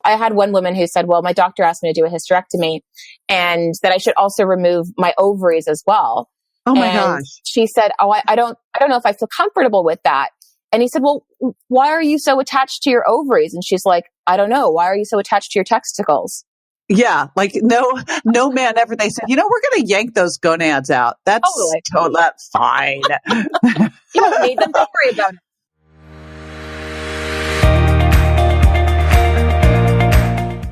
I had one woman who said, well, my doctor asked me to do a hysterectomy and that I should also remove my ovaries as well. Oh my and gosh. She said, oh, I don't know if I feel comfortable with that. And he said, well, why are you so attached to your ovaries? And she's like, I don't know. Why are you so attached to your testicles? Yeah. Like no man ever, they said, we're going to yank those gonads out. That's fine. You don't need them. Don't worry about it.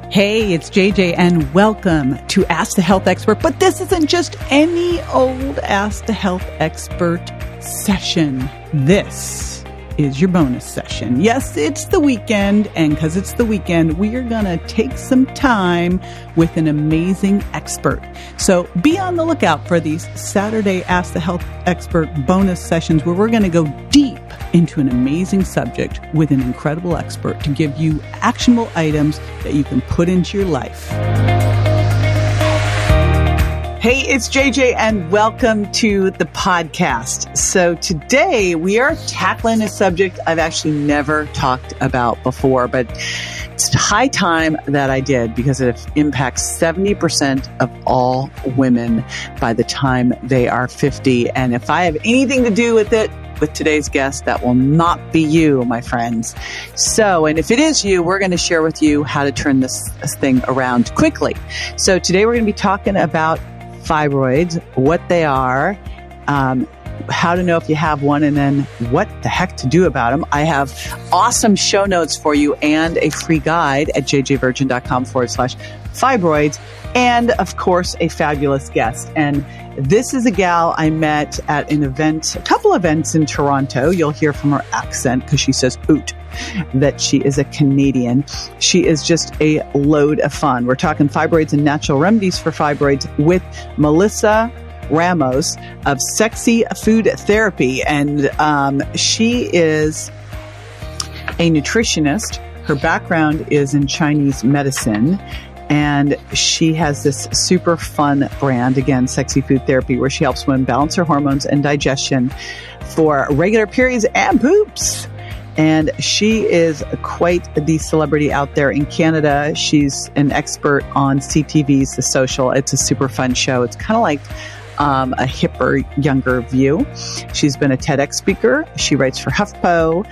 Hey, it's JJ and welcome to Ask the Health Expert. But this isn't just any old Ask the Health Expert session. This is your bonus session. Yes, it's the weekend, and because it's the weekend, we are going to take some time with an amazing expert. So be on the lookout for these Saturday Ask the Health Expert bonus sessions where we're going to go deep into an amazing subject with an incredible expert to give you actionable items that you can put into your life. Hey, it's JJ and welcome to the podcast. So today we are tackling a subject I've actually never talked about before, but it's high time that I did because it impacts 70% of all women by the time they are 50. And if I have anything to do with it, with today's guest, that will not be you, my friends. So, and if it is you, we're going to share with you how to turn this thing around quickly. So today we're going to be talking about fibroids, what they are, how to know if you have one, and then what the heck to do about them. I have awesome show notes for you and a free guide at jjvirgin.com/fibroids. And of course, a fabulous guest. And this is a gal I met at an event, a couple events in Toronto. You'll hear from her accent because she says oot, that she is a Canadian. She is just a load of fun. We're talking fibroids and natural remedies for fibroids with Melissa Ramos of Sexy Food Therapy. And she is a nutritionist. Her background is in Chinese medicine. And she has this super fun brand, again, Sexy Food Therapy, where she helps women balance their hormones and digestion for regular periods and poops. And she is quite the celebrity out there in Canada. She's an expert on CTV's The Social. It's a super fun show. It's kind of like a hipper, younger view. She's been a TEDx speaker. She writes for HuffPo.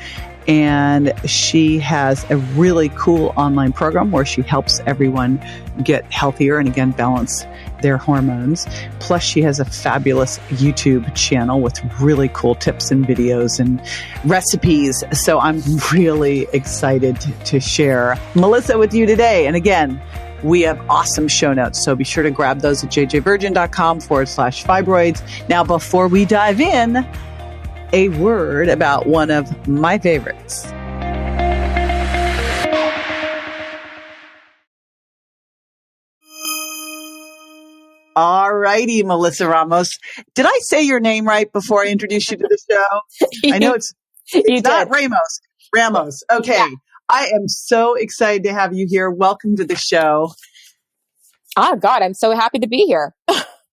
And she has a really cool online program where she helps everyone get healthier and, again, balance their hormones. Plus, she has a fabulous YouTube channel with really cool tips and videos and recipes. So I'm really excited to share Melissa with you today. And again, we have awesome show notes. So be sure to grab those at jjvirgin.com/fibroids. Now, before we dive in, a word about one of my favorites. All righty, Melissa Ramos. Did I say your name right before I introduced you to the show? I know it's not Ramos. Ramos. Okay. Yeah. I am so excited to have you here. Welcome to the show. Oh, God, I'm so happy to be here.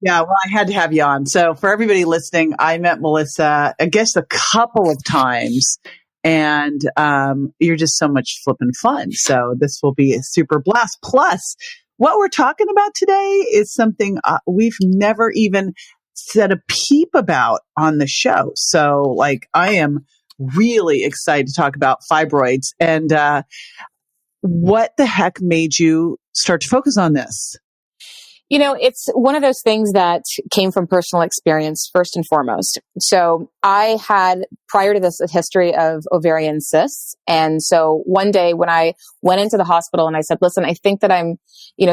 Yeah, well, I had to have you on. So for everybody listening, I met Melissa, I guess, a couple of times, and you're just so much flipping fun. So this will be a super blast. Plus, what we're talking about today is something we've never even said a peep about on the show. So, like, I am really excited to talk about fibroids. And what the heck made you start to focus on this? You know, it's one of those things that came from personal experience, first and foremost. So I had, prior to this, a history of ovarian cysts. And so one day when I went into the hospital and I said, listen, I think that I'm,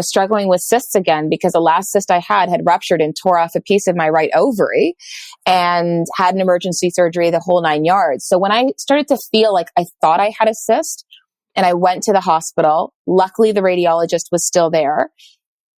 struggling with cysts again, because the last cyst I had ruptured and tore off a piece of my right ovary and had an emergency surgery, the whole 9 yards. So when I started to feel like I thought I had a cyst and I went to the hospital, luckily the radiologist was still there.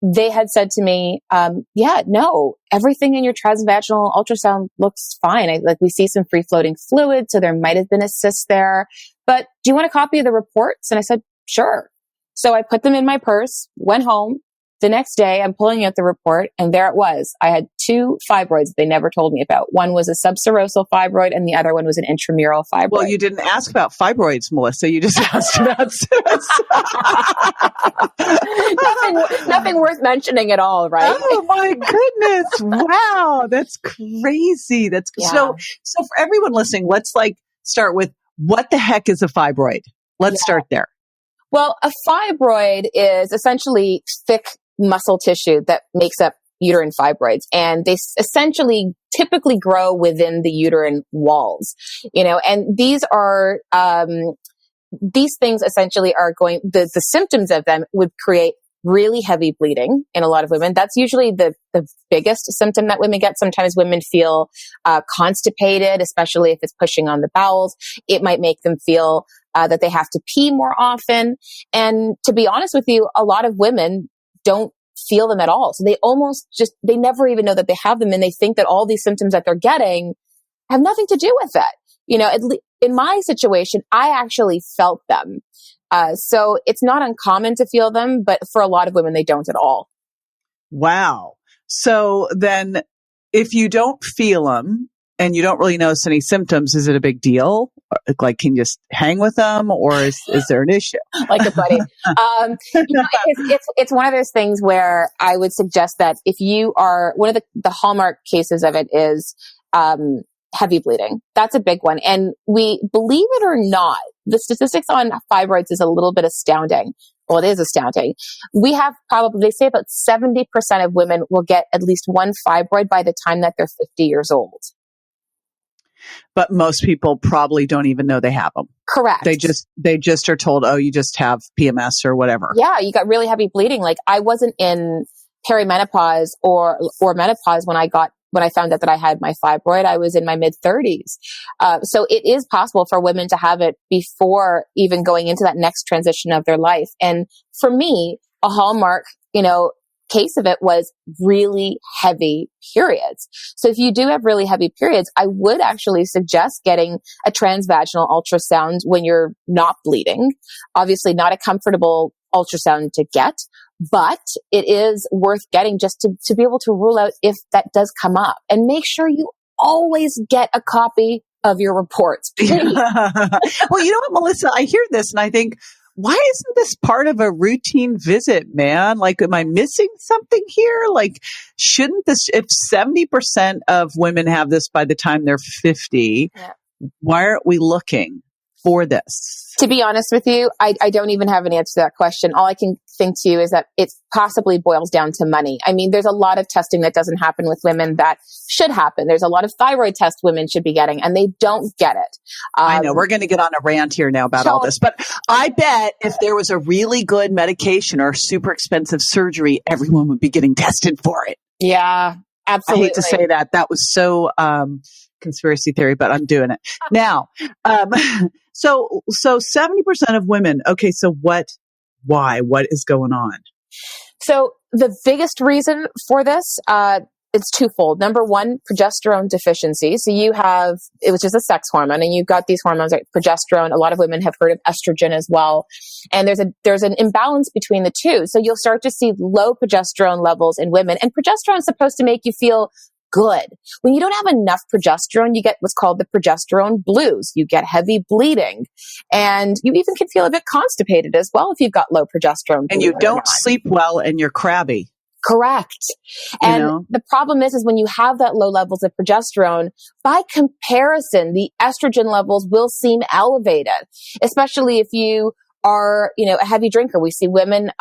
They had said to me, no, everything in your transvaginal ultrasound looks fine. We see some free floating fluid, so there might have been a cyst there, but do you want a copy of the reports? And I said, sure. So I put them in my purse, went home, The next day, I'm pulling out the report, and there it was. I had 2 fibroids they never told me about. One was a subserosal fibroid, and the other one was an intramural fibroid. Well, you didn't ask about fibroids, Melissa. You just asked about nothing worth mentioning at all, right? Oh my goodness! Wow, that's crazy. That's so. So for everyone listening, let's start with what the heck is a fibroid? Let's start there. Well, a fibroid is essentially thick muscle tissue that makes up uterine fibroids, and they essentially typically grow within the uterine walls, and these are, these things essentially are the symptoms of them would create really heavy bleeding in a lot of women. That's usually the biggest symptom that women get. Sometimes women feel constipated, especially if it's pushing on the bowels. It might make them feel that they have to pee more often. And to be honest with you, a lot of women don't feel them at all. So they never even know that they have them. And they think that all these symptoms that they're getting have nothing to do with it. In my situation, I actually felt them. So it's not uncommon to feel them, but for a lot of women, they don't at all. Wow. So then if you don't feel them and you don't really notice any symptoms, is it a big deal? Can you just hang with them, or is there an issue? Like a buddy. It's one of those things where I would suggest that if you are, one of the hallmark cases of it is, heavy bleeding. That's a big one. And we, believe it or not, the statistics on fibroids is a little bit astounding. Well, it is astounding. We have they say about 70% of women will get at least one fibroid by the time that they're 50 years old. But most people probably don't even know they have them. Correct. They just are told, oh, you just have PMS or whatever. Yeah, you got really heavy bleeding. Like, I wasn't in perimenopause or menopause when I found out that I had my fibroid. I was in my mid-30s. So it is possible for women to have it before even going into that next transition of their life. And for me, a hallmark, case of it was really heavy periods. So if you do have really heavy periods, I would actually suggest getting a transvaginal ultrasound when you're not bleeding. Obviously not a comfortable ultrasound to get, but it is worth getting just to be able to rule out if that does come up. And make sure you always get a copy of your reports. Well, you know what, Melissa, I hear this and I think, why isn't this part of a routine visit, man? Am I missing something here? Shouldn't this, if 70% of women have this by the time they're 50, why aren't we looking for this? To be honest with you, I don't even have an answer to that question. All I can think to you is that it possibly boils down to money. I mean, there's a lot of testing that doesn't happen with women that should happen. There's a lot of thyroid tests women should be getting, and they don't get it. I know. We're going to get on a rant here now about all this, but I bet if there was a really good medication or super expensive surgery, everyone would be getting tested for it. Yeah, absolutely. I hate to say that. That was so conspiracy theory, but I'm doing it now. So 70% of women. Okay. So why? What is going on? So the biggest reason for this, it's twofold. Number one, progesterone deficiency. So it was just a sex hormone, and you've got these hormones like progesterone. A lot of women have heard of estrogen as well. And there's an imbalance between the two. So you'll start to see low progesterone levels in women, and progesterone is supposed to make you feel good. When you don't have enough progesterone, you get what's called the progesterone blues. You get heavy bleeding, and you even can feel a bit constipated as well if you've got low progesterone. And you don't sleep well, and you're crabby. Correct. And the problem is when you have that low levels of progesterone, by comparison, the estrogen levels will seem elevated, especially if you are, a heavy drinker. We see women,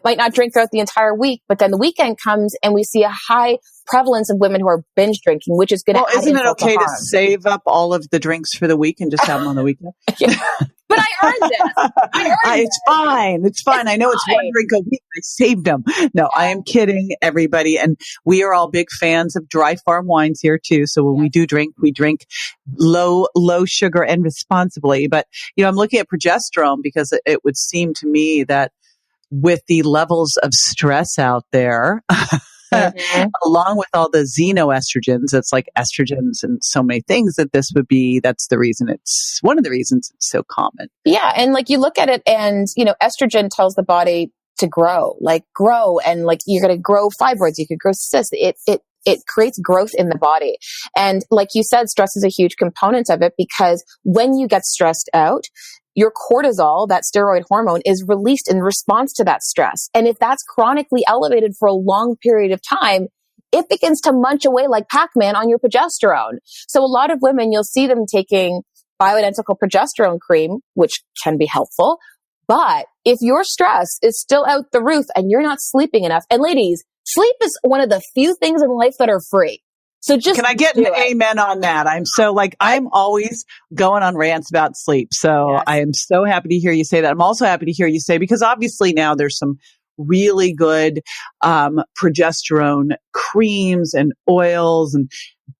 might not drink throughout the entire week, but then the weekend comes and we see a high prevalence of women who are binge drinking, which is going to isn't it okay to save up all of the drinks for the week and just have them on the weekend? But I earned this. It's fine. It's fine. I know it's one drink a week. I saved them. No, I am kidding, everybody. And we are all big fans of dry farm wines here too. So when we do drink, we drink low sugar and responsibly. But, I'm looking at progesterone because it would seem to me that with the levels of stress out there, along with all the xenoestrogens, it's like estrogens and so many things that's one of the reasons it's so common. Yeah. And you look at it and, estrogen tells the body to grow, and like you're going to grow fibroids, you could grow cysts. It creates growth in the body. And like you said, stress is a huge component of it, because when you get stressed out, your cortisol, that steroid hormone, is released in response to that stress. And if that's chronically elevated for a long period of time, it begins to munch away like Pac-Man on your progesterone. So a lot of women, you'll see them taking bioidentical progesterone cream, which can be helpful. But if your stress is still out the roof and you're not sleeping enough, and ladies, sleep is one of the few things in life that are free. So just can I get an amen on that? I'm always going on rants about sleep. So yes. I am so happy to hear you say that. I'm also happy to hear you say, because obviously now there's some really good progesterone creams and oils,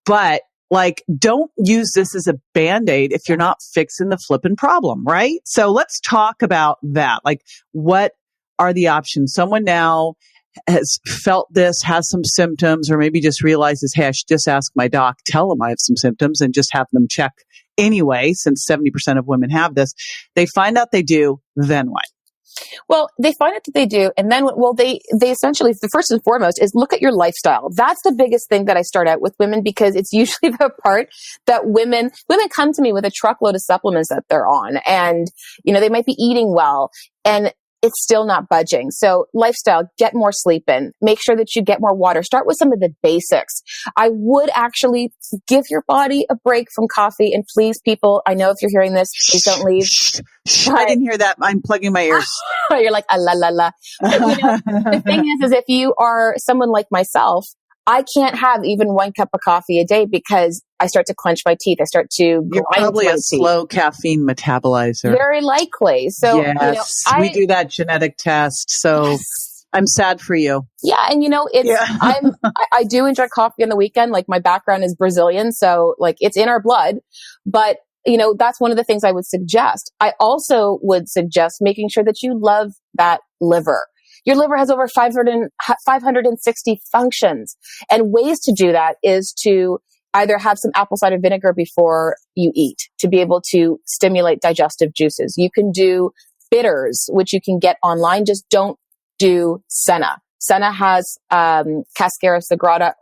but like, don't use this as a Band-Aid if you're not fixing the flipping problem, right? So let's talk about that. Like, what are the options? Someone now has felt this, has some symptoms, or maybe just realizes, hey, I should just ask my doc, tell them I have some symptoms, and just have them check anyway, since 70% of women have this. They find out they do, then what? Well, they find out that they do, and then, they essentially, the first and foremost is look at your lifestyle. That's the biggest thing that I start out with women, because it's usually the part that women come to me with a truckload of supplements that they're on, and, they might be eating well, and it's still not budging. So lifestyle, get more sleep in, make sure that you get more water, start with some of the basics. I would actually give your body a break from coffee, and please, people, I know if you're hearing this, please don't leave. I didn't hear that. I'm plugging my ears. You're like, la la la. But, the thing is if you are someone like myself, I can't have even 1 cup of coffee a day, because I start to clench my teeth. I start to grind You're probably my a teeth. Slow caffeine metabolizer. Very likely. So, yes, we do that genetic test. So yes. I'm sad for you. Yeah. And I do enjoy coffee on the weekend. Like, my background is Brazilian. So like, it's in our blood, but that's one of the things I would suggest. I also would suggest making sure that you love that liver. Your liver has over 560 functions. And ways to do that is to either have some apple cider vinegar before you eat to be able to stimulate digestive juices. You can do bitters, which you can get online. Just don't do senna. Senna has Cascara Sagrada,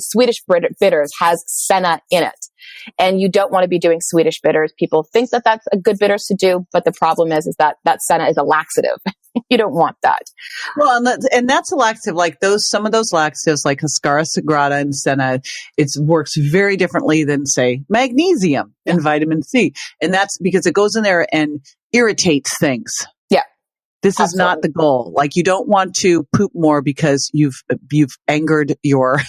Swedish bitters has senna in it. And you don't want to be doing Swedish bitters. People think that that's a good bitters to do, but the problem is that senna is a laxative. You don't want that. Well, and that's a laxative. Like some of those laxatives, like Cascara Sagrada and senna, it works very differently than, say, magnesium and vitamin C. And that's because it goes in there and irritates things. Yeah. This is not the goal. Like, you don't want to poop more because you've angered your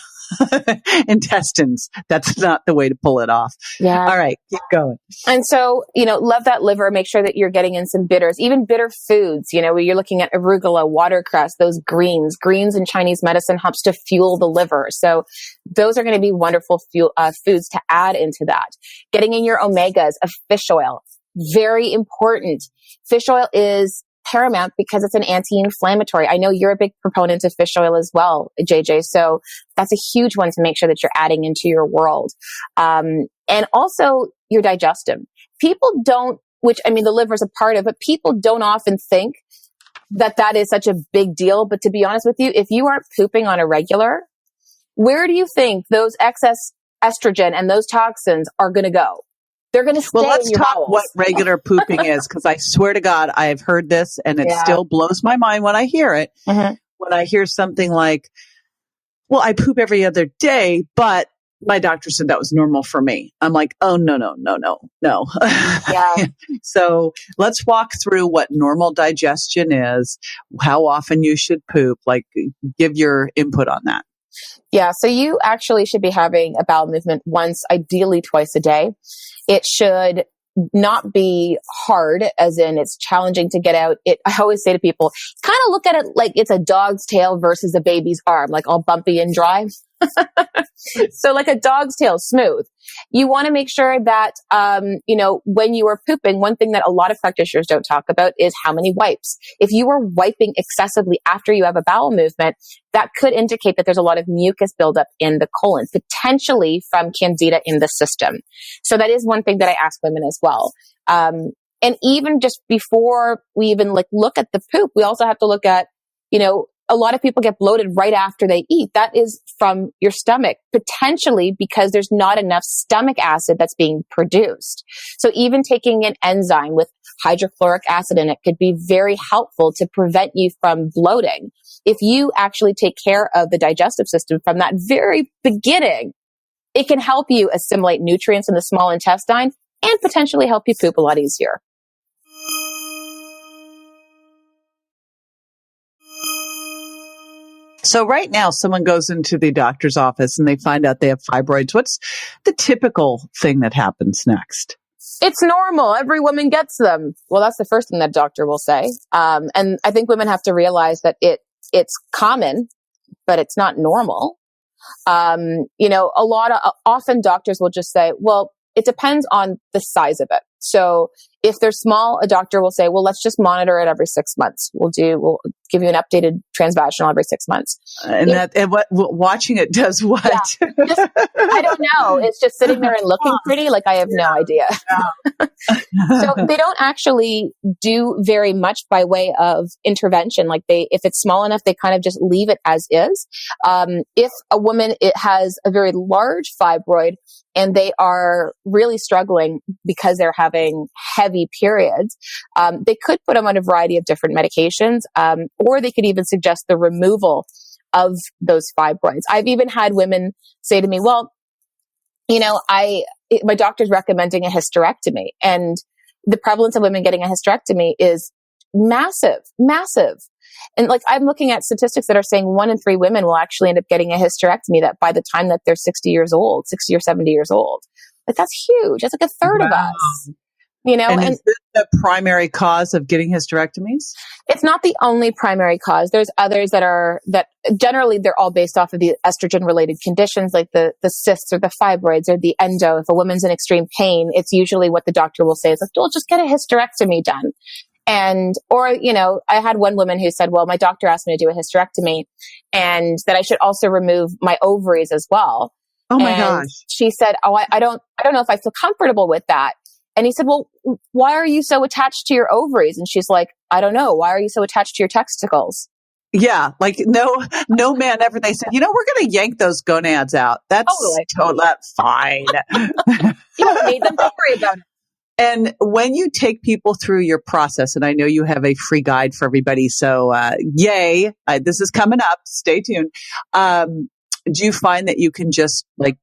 intestines. That's not the way to pull it off. Yeah. All right, keep going. And so, love that liver. Make sure that you're getting in some bitters, even bitter foods. Where you're looking at arugula, watercress, those greens in Chinese medicine helps to fuel the liver. So those are going to be wonderful foods to add into that. Getting in your omegas of fish oil, very important. Fish oil is paramount because it's an anti-inflammatory. I know you're a big proponent of fish oil as well, JJ. So that's a huge one to make sure that you're adding into your world. And also your digestive. People don't, the liver is a part of it. People don't often think that is such a big deal. But to be honest with you, if you aren't pooping on a regular, where do you think those excess estrogen and those toxins are going to go? They're going to stay in your bowels. Well, let's talk what regular pooping is, because I swear to God, I've heard this, and it still blows my mind when I hear it. Mm-hmm. When I hear something like, well, I poop every other day, but my doctor said that was normal for me. I'm like, oh, no. Yeah. So let's walk through what normal digestion is, how often you should poop, like give your input on that. Yeah, so you actually should be having a bowel movement once, ideally twice a day. It should not be hard, as in it's challenging to get out. I always say to people, kind of look at it like it's a dog's tail versus a baby's arm, like all bumpy and dry. So like a dog's tail, smooth. You want to make sure that, when you are pooping, one thing that a lot of practitioners don't talk about is how many wipes. If you are wiping excessively after you have a bowel movement, that could indicate that there's a lot of mucus buildup in the colon, potentially from candida in the system. So that is one thing that I ask women as well. And even just before we even like look at the poop, we also have to look at, a lot of people get bloated right after they eat. That is from your stomach, potentially because there's not enough stomach acid that's being produced. So even taking an enzyme with hydrochloric acid in it could be very helpful to prevent you from bloating. If you actually take care of the digestive system from that very beginning, it can help you assimilate nutrients in the small intestine and potentially help you poop a lot easier. So right now, someone goes into the doctor's office and they find out they have fibroids. What's the typical thing that happens next? It's normal. Every woman gets them. Well, that's the first thing that doctor will say. And I think women have to realize that it's common, but it's not normal. Often doctors will just say, well, it depends on the size of it. So if they're small, a doctor will say, well, let's just monitor it every 6 months. We'll give you an updated transvaginal every 6 months. Watching it does what? Yeah, I don't know. It's just sitting there and looking pretty. Like I have no idea. So they don't actually do very much by way of intervention. Like if it's small enough, they kind of just leave it as is. If a woman has a very large fibroid and they are really struggling because they're having heavy periods, they could put them on a variety of different medications, or they could even suggest the removal of those fibroids. I've even had women say to me, well, my doctor's recommending a hysterectomy, and the prevalence of women getting a hysterectomy is massive, massive. And like I'm looking at statistics that are saying 1 in 3 women will actually end up getting a hysterectomy that by the time that they're 60 or 70 years old. Like that's huge. That's like a third of us. And is this the primary cause of getting hysterectomies? It's not the only primary cause. There's others that generally they're all based off of the estrogen related conditions, like the cysts or the fibroids or the endo. If a woman's in extreme pain, it's usually what the doctor will say is like, well, just get a hysterectomy done. I had one woman who said, well, my doctor asked me to do a hysterectomy and that I should also remove my ovaries as well. Oh my gosh. She said, oh, I don't know if I feel comfortable with that. And he said, well, why are you so attached to your ovaries? And she's like, I don't know. Why are you so attached to your testicles? Yeah. Like no man ever, they said, we're going to yank those gonads out. That's fine. Made them worry about it. And when you take people through your process, and I know you have a free guide for everybody. So, yay. This is coming up. Stay tuned. Do you find that you can just like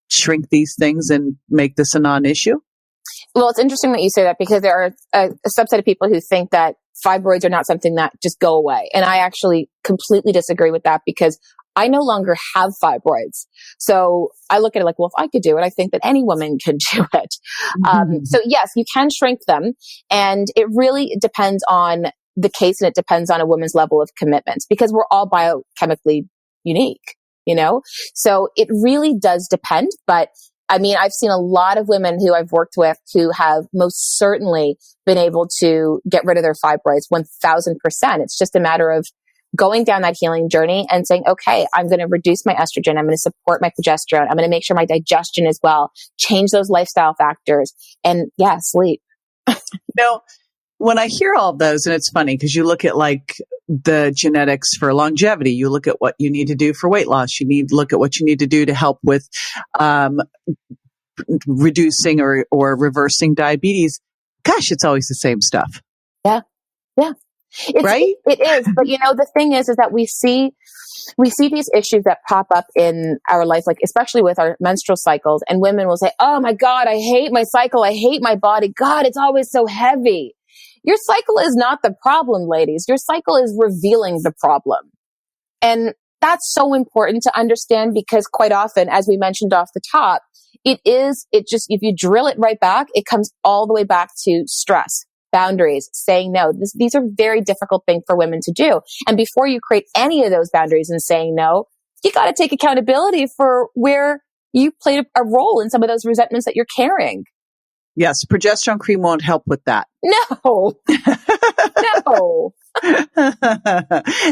shrink these things and make this a non-issue? Well, it's interesting that you say that because there are a subset of people who think that fibroids are not something that just go away. And I actually completely disagree with that because I no longer have fibroids. So I look at it like, well, if I could do it, I think that any woman can do it. So yes, you can shrink them. And it really depends on the case and it depends on a woman's level of commitment because we're all biochemically unique, So it really does depend. But I mean, I've seen a lot of women who I've worked with who have most certainly been able to get rid of their fibroids 1000%. It's just a matter of going down that healing journey and saying, okay, I'm going to reduce my estrogen. I'm going to support my progesterone. I'm going to make sure my digestion is well, change those lifestyle factors, and sleep. When I hear all of those, and it's funny because you look at like the genetics for longevity, you look at what you need to do for weight loss, look at what you need to do to help with reducing or reversing diabetes. Gosh, it's always the same stuff. Yeah. Right? It is. But the thing is that we see these issues that pop up in our life, like especially with our menstrual cycles, and women will say, oh my God, I hate my cycle. I hate my body. God, it's always so heavy. Your cycle is not the problem, ladies. Your cycle is revealing the problem. And that's so important to understand because quite often, as we mentioned off the top, if you drill it right back, it comes all the way back to stress, boundaries, saying no. These are very difficult things for women to do. And before you create any of those boundaries and saying no, you got to take accountability for where you played a role in some of those resentments that you're carrying. Yes, progesterone cream won't help with that. No. No.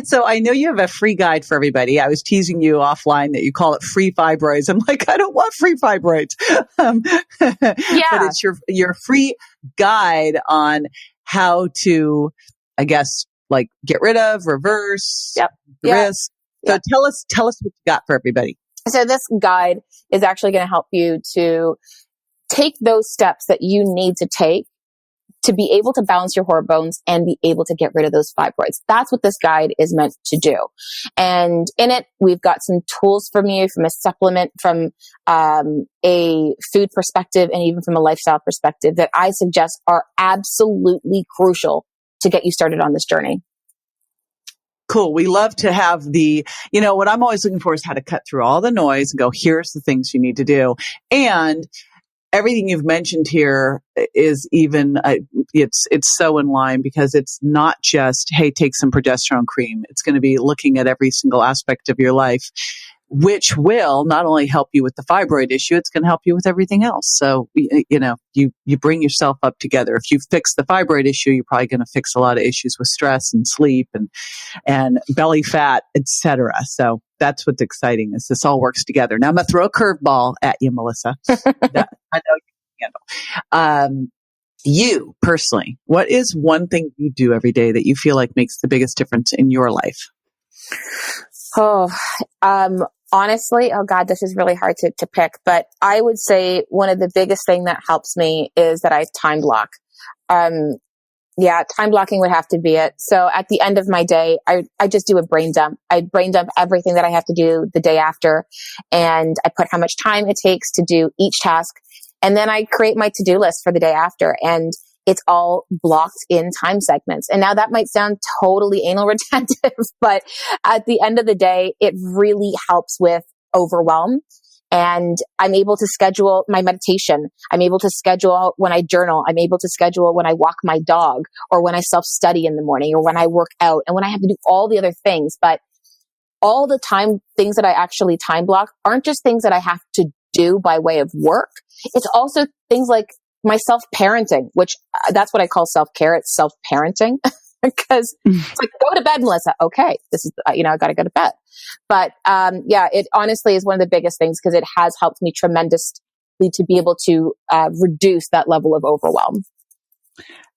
So I know you have a free guide for everybody. I was teasing you offline that you call it free fibroids. I'm like, I don't want free fibroids. But it's your free guide on how to, I guess, like get rid of, reverse, risk. So tell us what you got for everybody. So this guide is actually going to help you to take those steps that you need to take to be able to balance your hormones and be able to get rid of those fibroids. That's what this guide is meant to do. And in it, we've got some tools from you, from a supplement, from a food perspective, and even from a lifestyle perspective that I suggest are absolutely crucial to get you started on this journey. Cool. We love to have what I'm always looking for is how to cut through all the noise and go, here's the things you need to do. And everything you've mentioned here is even, it's so in line because it's not just, hey, take some progesterone cream. It's going to be looking at every single aspect of your life, which will not only help you with the fibroid issue, it's going to help you with everything else. So, you bring yourself up together. If you fix the fibroid issue, you're probably going to fix a lot of issues with stress and sleep and belly fat, etc. So that's what's exciting is this all works together. Now I'm going to throw a curveball at you, Melissa. That I know you can handle. You personally, what is one thing you do every day that you feel like makes the biggest difference in your life? Honestly, oh God, this is really hard to pick, but I would say one of the biggest thing that helps me is that I time block. Time blocking would have to be it. So at the end of my day, I just do a brain dump. I brain dump everything that I have to do the day after, and I put how much time it takes to do each task. And then I create my to-do list for the day after, and it's all blocked in time segments. And now that might sound totally anal retentive, but at the end of the day, it really helps with overwhelm. And I'm able to schedule my meditation. I'm able to schedule when I journal. I'm able to schedule when I walk my dog, or when I self-study in the morning, or when I work out, and when I have to do all the other things. But all the time, things that I actually time block aren't just things that I have to do by way of work. It's also things like my self-parenting, which that's what I call self-care. It's self-parenting because it's like, go to bed, Melissa. Okay. This is, I got to go to bed. But, it honestly is one of the biggest things because it has helped me tremendously to be able to, reduce that level of overwhelm.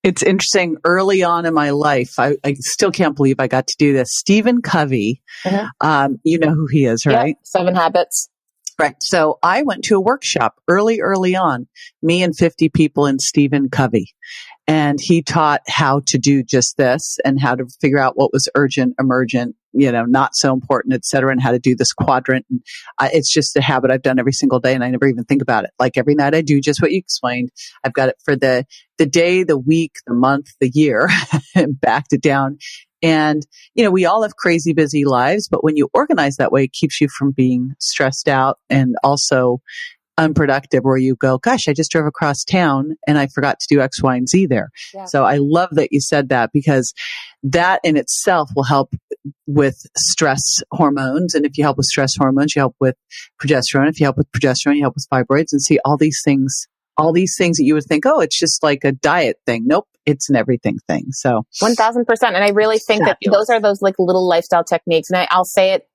It's interesting. Early on in my life, I still can't believe I got to do this. Stephen Covey, you know who he is, right? Yeah, 7 Habits. Right. So I went to a workshop early on, me and 50 people in Stephen Covey. And he taught how to do just this and how to figure out what was urgent, emergent, not so important, et cetera, and how to do this quadrant. And it's just a habit I've done every single day, and I never even think about it. Like every night I do just what you explained. I've got it for the day, the week, the month, the year, and backed it down. And, we all have crazy busy lives, but when you organize that way, it keeps you from being stressed out and also unproductive, where you go, gosh, I just drove across town and I forgot to do X, Y, and Z there. Yeah. So I love that you said that, because that in itself will help with stress hormones. And if you help with stress hormones, you help with progesterone. If you help with progesterone, you help with fibroids, and see all these things that you would think, oh, it's just like a diet thing. Nope. It's an everything thing. So 1000%. And I really think that those are those like little lifestyle techniques. And I'll say it,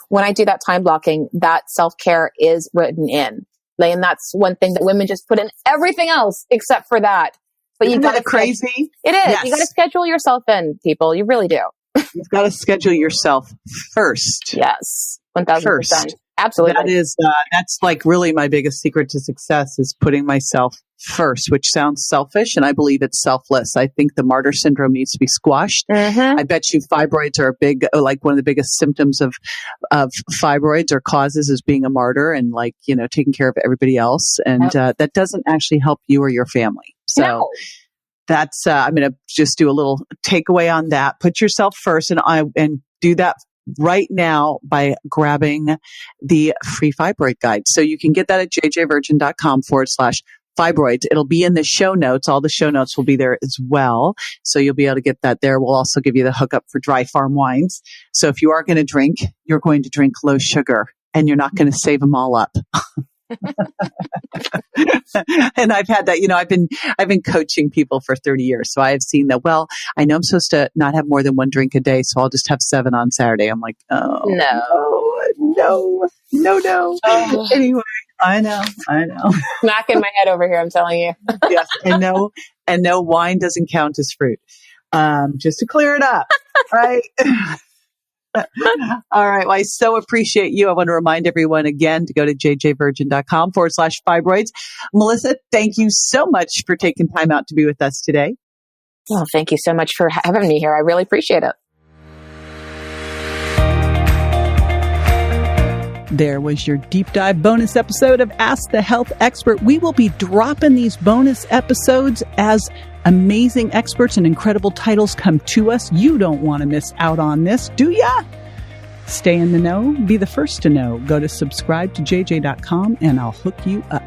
when I do that time blocking, that self-care is written in. And that's one thing that women just put in everything else except for that. But you got to crazy. It is. Yes. You got to schedule yourself in, people. You really do. You've got to schedule yourself first. Yes. 1000%. Absolutely. That's like really my biggest secret to success is putting myself first, which sounds selfish, and I believe it's selfless. I think the martyr syndrome needs to be squashed. Mm-hmm. I bet you fibroids are one of the biggest symptoms of fibroids or causes is being a martyr and taking care of everybody else. And that doesn't actually help you or your family. So that's, I'm going to just do a little takeaway on that. Put yourself first and do that right now by grabbing the free fibroid guide. So you can get that at jjvirgin.com/fibroids. It'll be in the show notes. All the show notes will be there as well. So you'll be able to get that there. We'll also give you the hookup for Dry Farm wines. So if you are going to drink, you're going to drink low sugar and you're not going to save them all up. And I've had that, I've been coaching people for 30 years. So I have seen that, well, I know I'm supposed to not have more than 1 drink a day. So I'll just have 7 on Saturday. I'm like, oh, no. No. Anyway, I know. Smacking my head over here, I'm telling you. Yes, and no, wine doesn't count as fruit. Just to clear it up, right? All right. Well, I so appreciate you. I want to remind everyone again to go to jjvirgin.com/fibroids. Melissa, thank you so much for taking time out to be with us today. Well, thank you so much for having me here. I really appreciate it. There was your deep dive bonus episode of Ask the Health Expert. We will be dropping these bonus episodes as amazing experts and incredible titles come to us. You don't want to miss out on this, do ya? Stay in the know. Be the first to know. Go to subscribe to jj.com and I'll hook you up.